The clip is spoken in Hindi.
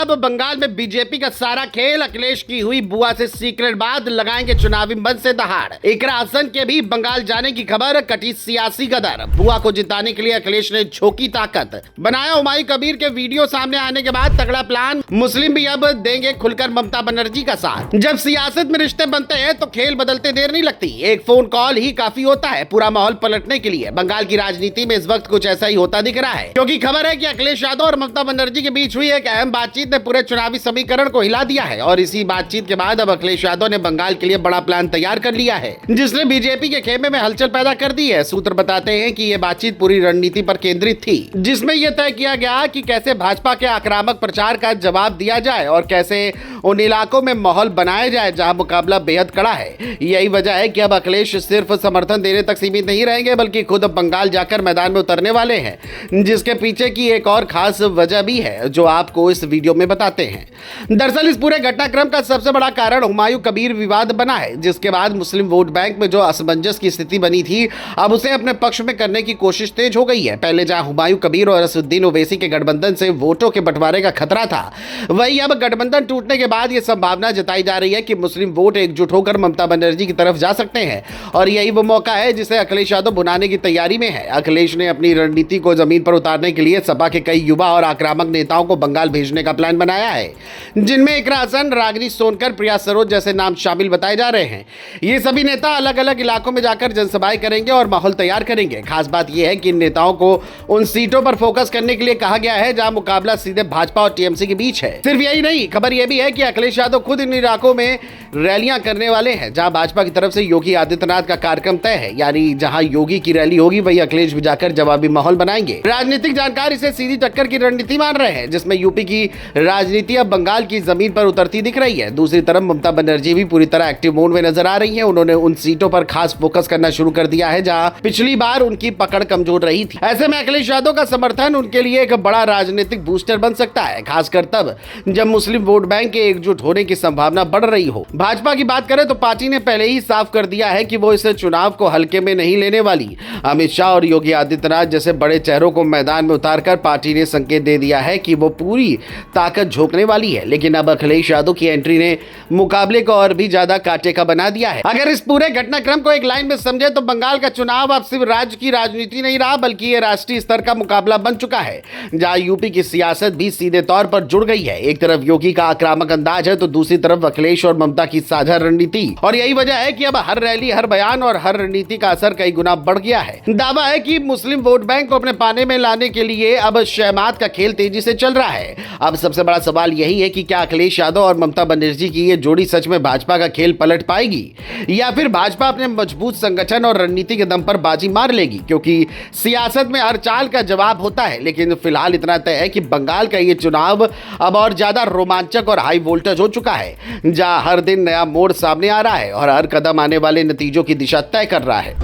अब बंगाल में बीजेपी का सारा खेल अखिलेश की हुई बुआ से सीक्रेट बात लगाएंगे चुनावी मंच से दहाड़। इकरा हसन के भी बंगाल जाने की खबर, कटी सियासी गदर। बुआ को जिताने के लिए अखिलेश ने झोंकी ताकत, बनाया हुमायूं कबीर के वीडियो सामने आने के बाद तगड़ा प्लान। मुस्लिम भी अब देंगे खुलकर ममता बनर्जी का साथ। जब सियासत में रिश्ते बनते हैं तो खेल बदलते देर नहीं लगती, एक फोन कॉल ही काफी होता है पूरा माहौल पलटने के लिए। बंगाल की राजनीति में इस वक्त कुछ ऐसा ही होता दिख रहा है, क्योंकि खबर है कि अखिलेश यादव और ममता बनर्जी के बीच हुई एक अहम बातचीत ने पूरे चुनावी समीकरण को हिला दिया है। और इसी बातचीत के बाद अब अखिलेश यादव ने बंगाल के लिए बड़ा प्लान तैयार कर लिया है, जिसने बीजेपी के खेमे में हलचल पैदा कर दी है। सूत्र बताते हैं कि ये बातचीत पूरी रणनीति पर केंद्रित थी, जिसमें यह तय किया गया कि कैसे भाजपा के आक्रामक प्रचार का जवाब दिया जाए और कैसे उन इलाकों में माहौल बनाया जाए जहां मुकाबला बेहद कड़ा है। यही वजह है कि अब अखिलेश सिर्फ समर्थन देने तक सीमित नहीं रहेंगे, बल्कि खुद बंगाल जाकर मैदान में उतरने वाले हैं, जिसके पीछे की एक और खास वजह भी है जो आपको इस वीडियो में बताते हैं। दरअसल इस पूरे घटनाक्रम का सबसे बड़ा कारण हुमायूं कबीर विवाद बना है, जिसके बाद मुस्लिम वोट बैंक में जो असमंजस की स्थिति बनी थी, अब उसे अपने पक्ष में करने की कोशिश तेज हो गई है। पहले जहां हुमायूं कबीर और असदुद्दीन ओवैसी के गठबंधन से वोटों के बंटवारे का खतरा था, वहीं अब गठबंधन टूटने के बाद यह संभावना जताई जा रही है कि मुस्लिम वोट एकजुट होकर ममता बनर्जी की तरफ जा सकते हैं। और यही वो मौका है जिसे अखिलेश यादव भुनाने की तैयारी में है। अखिलेश ने अपनी रणनीति को जमीन पर उतारने के लिए सपा के कई युवा और आक्रामक नेताओं को बंगाल भेजने का प्लान बनाया है, जिनमें इकरा हसन, रागिनी सोनकर, प्रिया सरोज जैसे नाम शामिल बताए जा रहे हैं। ये सभी नेता अलग अलग इलाकों में जाकर जनसभाएं करेंगे और माहौल तैयार करेंगे। खास बात यह है कि इन नेताओं को उन सीटों पर फोकस करने के लिए कहा गया है जहां मुकाबला सीधे भाजपा और टीएमसी के बीच है। सिर्फ यही नहीं, खबर यह भी है कि अखिलेश यादव खुद इन इलाकों में रैलियां करने वाले हैं जहां भाजपा की तरफ से योगी आदित्यनाथ का कार्यक्रम तय है, यानी जहां योगी की रैली होगी वही अखिलेश भी जाकर जवाबी माहौल बनाएंगे। राजनीतिक जानकार इसे सीधी टक्कर की रणनीति मान रहे हैं, जिसमें यूपी की राजनीति अब बंगाल की जमीन पर उतरती दिख रही है। दूसरी तरफ ममता बनर्जी भी पूरी तरह एक्टिव मोड में नजर आ रही है। उन्होंने उन सीटों पर खास फोकस करना शुरू कर दिया है जहां पिछली बार उनकी पकड़ कमजोर रही थी। ऐसे में अखिलेश यादव का समर्थन उनके लिए एक बड़ा राजनीतिक बूस्टर बन सकता है, खासकर तब जब मुस्लिम वोट बैंक के एकजुट होने की संभावना बढ़ रही हो। भाजपा की बात करें तो पार्टी ने पहले ही साफ कर दिया है कि वो इस चुनाव को हल्के में नहीं लेने वाली। अमित शाह और योगी आदित्यनाथ जैसे बड़े चेहरों को मैदान में उतारकर पार्टी ने संकेत दे दिया है कि वो पूरी ताकत झोंकने वाली है। लेकिन अब अखिलेश यादव की एंट्री ने मुकाबले को और भी ज्यादा कांटे का बना दिया है। अगर इस पूरे घटनाक्रम को एक लाइन में समझे तो बंगाल का चुनाव अब सिर्फ राज्य की राजनीति नहीं रहा, बल्कि ये राष्ट्रीय स्तर का मुकाबला बन चुका है, जहां यूपी की सियासत भी सीधे तौर पर जुड़ गई है। एक तरफ योगी का आक्रामक अंदाज है तो दूसरी तरफ अखिलेश और ममता की साझा रणनीति। और यही वजह है कि अब हर रैली, हर बयान और हर रणनीति का असर कई गुना बढ़ गया है। दावा है कि मुस्लिम वोट बैंक को अपने पाने में लाने के लिए अब शहमात का खेल तेजी से चल रहा है। अब सबसे बड़ा सवाल यही है कि क्या अखिलेश यादव और ममता बनर्जी की ये जोड़ी सच में भाजपा का खेल पलट पाएगी, या फिर भाजपा अपने मजबूत संगठन और रणनीति के दम पर बाजी मार लेगी। क्योंकि सियासत में हर चाल का जवाब होता है, लेकिन फिलहाल इतना तय है कि बंगाल का ये चुनाव अब और ज्यादा रोमांचक और हाई वोल्टेज हो चुका है, जहां हर दिन नया मोड़ सामने आ रहा है और हर कदम आने वाले नतीजों की दिशा तय कर रहा है।